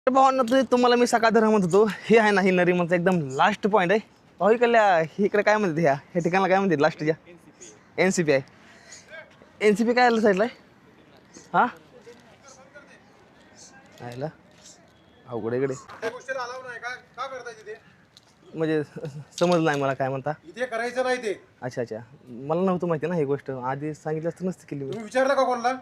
भावांना तुम्हाला मी सकाळ धरा म्हणत होतो, हे आहे ना ही नरीमनचा एकदम लास्ट पॉईंट आहे. भाऊ इकडल्या इकडे काय म्हणते ह्या ठिकाणाला काय म्हणते लास्टच्या NCP आहे. NCP काय आलं साईडला आहे हां आयला अवघड इकडे म्हणजे समजलं नाही मला काय म्हणता. इथे करायचं नाही ते. अच्छा अच्छा मला नव्हतं माहिती ना ही गोष्ट, आधी सांगितलं असतं नसतं केली. तुम्ही विचारलं का कोणाला?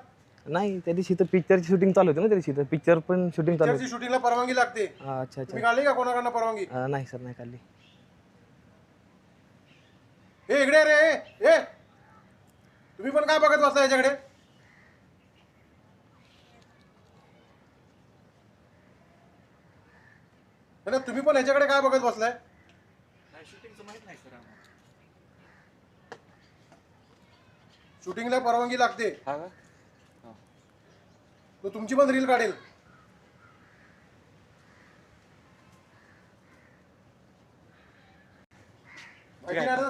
नाही त्या दिवशी तर पिक्चरची शूटिंग चालू होती ना, त्या दिवशी तर पिक्चर पण शूटिंग चालू होती. शूटिंगला परवानगी लागते. अच्छा अच्छा तुम्ही काढली का कोणाकडनं परवानगी? नाही सर नाही काढली. हे इकडे रे ए तुम्ही पण काय बघत बसता याच्याकडे? तुम्ही पण ह्याच्याकडे काय बघत बसलाय? शूटिंगला परवानगी लागते. तो तुमची पण रील काढेल.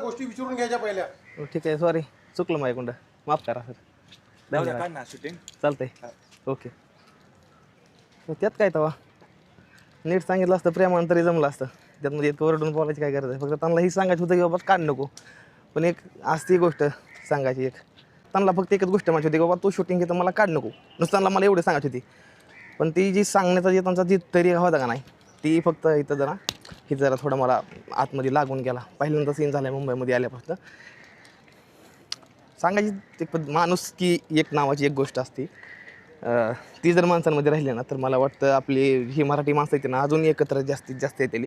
गोष्टी विचारून घ्यायच्या पहिल्या. ठीक आहे सॉरी चुकलं माझ्याकडं माफ करा सर. धन्यवाद. शूटिंग चालतंय ओके. त्यात काय तवा नीट सांगितलं असतं प्रेमानं तरी जमलं असतं. त्यात म्हणजे इतकं ओरडून बोलायची काय गरज आहे. फक्त त्यांना ही सांगायचं होतं की बाबा काढ नको. पण एक असती गोष्ट सांगायची एक त्यांना फक्त एकच गोष्ट म्हणायची होती की बाबा तू शूटिंग घेतं मला काढ नको. नुसतं त्यांना मला एवढे सांगायची होती. पण ती जी सांगण्याचा जे त्यांचा जी तरीका होता का नाही ती फक्त इथं जरा थोडा मला आतमध्ये लागून गेला. पहिल्यांदा सीन झाला आहे मुंबईमध्ये आल्यापासून. सांगायची ते माणूस की एक नावाची एक गोष्ट असते. ती जर माणसांमध्ये राहिली ना तर मला वाटतं आपली ही मराठी माणसं येते ना अजून एकत्र जास्तीत जास्त येतील.